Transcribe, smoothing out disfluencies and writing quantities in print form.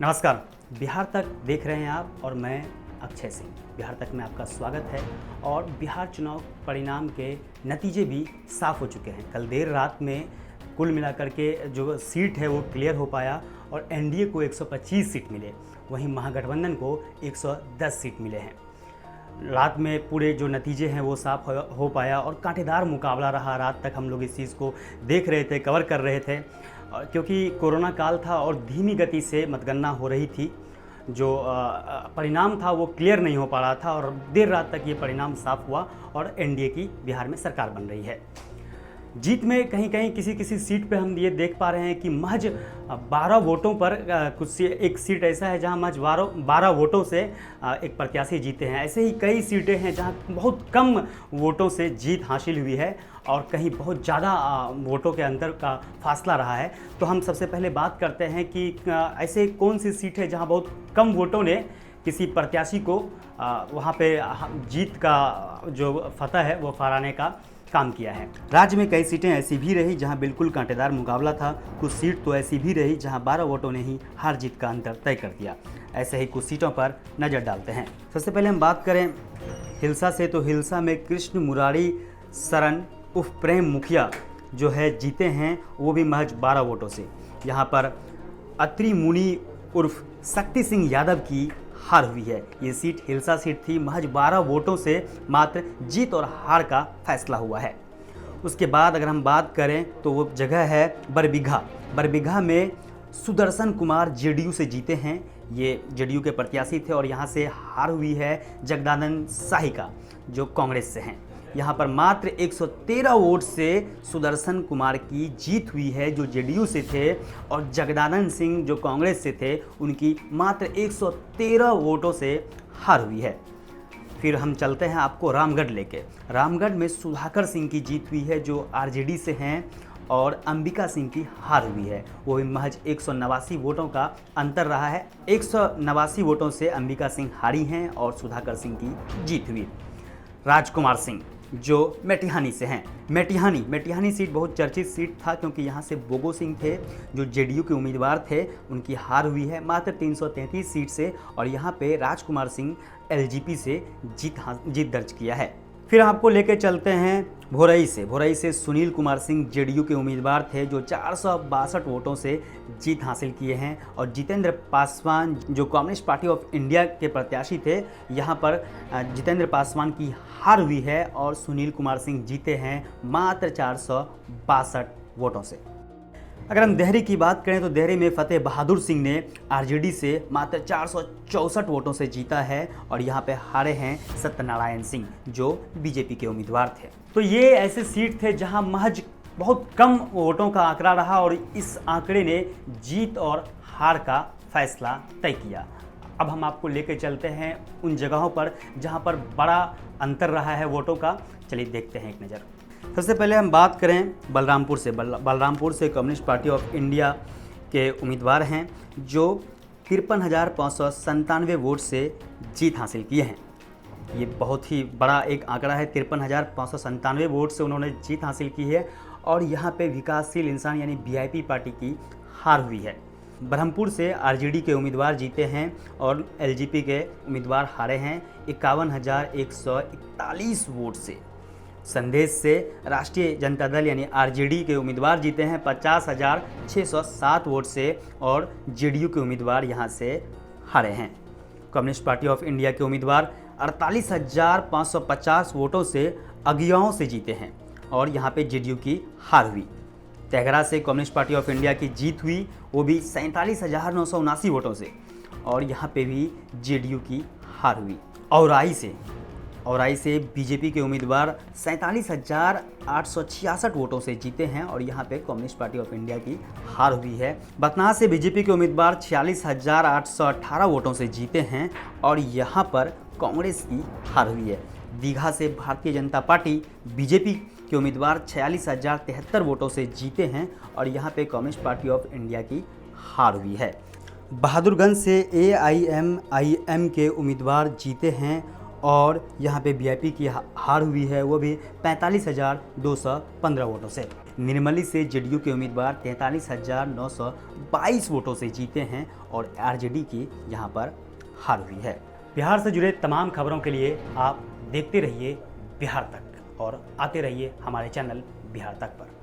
नमस्कार। बिहार तक देख रहे हैं आप और मैं अक्षय सिंह। बिहार तक में आपका स्वागत है। और बिहार चुनाव परिणाम के नतीजे भी साफ हो चुके हैं। कल देर रात में कुल मिलाकर के जो सीट है वो क्लियर हो पाया और एनडीए को 125 सीट मिले, वहीं महागठबंधन को 110 सीट मिले हैं। रात में पूरे जो नतीजे हैं वो साफ हो पाया और कांटेदार मुकाबला रहा। रात तक हम लोग इस चीज़ को देख रहे थे, कवर कर रहे थे, क्योंकि कोरोना काल था और धीमी गति से मतगणना हो रही थी। जो परिणाम था वो क्लियर नहीं हो पा रहा था और देर रात तक ये परिणाम साफ हुआ और एनडीए की बिहार में सरकार बन रही है। जीत में कहीं कहीं किसी सीट पे हम ये देख पा रहे हैं कि महज 12 वोटों पर एक सीट ऐसा है जहां महज 12 वोटों से एक प्रत्याशी जीते हैं। ऐसे ही कई सीटें हैं जहां बहुत कम वोटों से जीत हासिल हुई है और कहीं बहुत ज़्यादा वोटों के अंतर का फासला रहा है। तो हम सबसे पहले बात करते हैं कि ऐसे कौन सी सीट है जहां बहुत कम वोटों ने किसी प्रत्याशी को वहां पे जीत का जो फतह है वो फहराने का काम किया है। राज्य में कई सीटें ऐसी भी रही जहां बिल्कुल कांटेदार मुकाबला था। कुछ सीट तो ऐसी भी रही जहां 12 वोटों ने ही हार जीत का अंतर तय कर दिया। ऐसे ही कुछ सीटों पर नज़र डालते हैं। सबसे पहले हम बात करें हिलसा से, तो हिलसा में कृष्ण मुरारी शरण उर्फ प्रेम मुखिया जो है जीते हैं, वो भी महज 12 वोटों से। यहाँ पर अत्रि मुनि उर्फ शक्ति सिंह यादव की हार हुई है। ये सीट हिलसा सीट थी, महज 12 वोटों से मात्र जीत और हार का फैसला हुआ है। उसके बाद अगर हम बात करें तो वो जगह है बरबीघा। बरबीघा में सुदर्शन कुमार जेडीयू से जीते हैं। ये जेडीयू के प्रत्याशी थे और यहाँ से हार हुई है जगदानंद शाही का जो कांग्रेस से हैं। यहाँ पर मात्र 113 वोट से सुदर्शन कुमार की जीत हुई है जो जेडीयू से थे, और जगदानंद सिंह जो कांग्रेस से थे उनकी मात्र 113 वोटों से हार हुई है। फिर हम चलते हैं आपको रामगढ़ लेके। रामगढ़ में सुधाकर सिंह की जीत हुई है जो आरजेडी से हैं, और अंबिका सिंह की हार हुई है। वो भी महज 189 वोटों का अंतर रहा है। 189 वोटों से अंबिका सिंह हारी हैं और सुधाकर सिंह की जीत हुई। राजकुमार सिंह जो मेटिहानी से हैं, मेटिहानी सीट बहुत चर्चित सीट था क्योंकि यहाँ से बोगो सिंह थे जो जेडीयू के उम्मीदवार थे, उनकी हार हुई है मात्र 333 सीट से। और यहाँ पे राजकुमार सिंह एलजेपी से जीत दर्ज किया है। फिर आपको लेके चलते हैं भोरई से सुनील कुमार सिंह जेडीयू के उम्मीदवार थे जो 462 वोटों से जीत हासिल किए हैं। और जितेंद्र पासवान जो कम्युनिस्ट पार्टी ऑफ इंडिया के प्रत्याशी थे, यहाँ पर जितेंद्र पासवान की हार हुई है और सुनील कुमार सिंह जीते हैं मात्र 462 वोटों से। अगर हम देहरी की बात करें तो देहरी में फतेह बहादुर सिंह ने आरजेडी से मात्र 464 वोटों से जीता है और यहाँ पे हारे हैं सत्यनारायण सिंह जो बीजेपी के उम्मीदवार थे। तो ये ऐसे सीट थे जहाँ महज बहुत कम वोटों का आंकड़ा रहा और इस आंकड़े ने जीत और हार का फैसला तय किया। अब हम आपको लेके चलते हैं उन जगहों पर जहाँ पर बड़ा अंतर रहा है वोटों का। चलिए देखते हैं एक नज़र। सबसे पहले हम बात करें बलरामपुर से कम्युनिस्ट पार्टी ऑफ इंडिया के उम्मीदवार हैं जो 53,597 वोट से जीत हासिल किए हैं। ये बहुत ही बड़ा एक आंकड़ा है। 53,597 वोट से उन्होंने जीत हासिल की है और यहाँ पे विकासशील इंसान यानी वीआईपी पार्टी की हार हुई है। ब्रह्मपुर से आरजेडी के उम्मीदवार जीते हैं और एलजेपी के उम्मीदवार हारे हैं 51,141 वोट से। संदेश से राष्ट्रीय जनता दल यानी आरजेडी के उम्मीदवार जीते हैं 50,607 वोट से और जेडीयू के उम्मीदवार यहां से हारे हैं। कम्युनिस्ट पार्टी ऑफ इंडिया के उम्मीदवार 48,550 वोटों से अगियाओं से जीते हैं और यहां पे जेडीयू की हार हुई। तेघरा से कम्युनिस्ट पार्टी ऑफ इंडिया की जीत हुई, वो भी 47,979 वोटों से और यहाँ पे भी जेडीयू की हार हुई। औराई से बीजेपी के उम्मीदवार 47,866 वोटों से जीते हैं और यहाँ पे कम्युनिस्ट पार्टी ऑफ इंडिया की हार हुई है। बतना से बीजेपी के उम्मीदवार 46,818 वोटों से जीते हैं और यहाँ पर कांग्रेस की हार हुई है। दीघा से भारतीय जनता पार्टी बीजेपी के उम्मीदवार 46,073 वोटों से जीते हैं और यहाँ पे कम्युनिस्ट पार्टी ऑफ इंडिया की हार हुई है। बहादुरगंज से एआईएमआईएम के उम्मीदवार जीते हैं और यहाँ पे बीजेपी की हार हुई है, वो भी 45,215 वोटों से। निर्मली से जेडीयू के उम्मीदवार 43,922 वोटों से जीते हैं और आरजेडी की यहाँ पर हार हुई है। बिहार से जुड़े तमाम खबरों के लिए आप देखते रहिए बिहार तक और आते रहिए हमारे चैनल बिहार तक पर।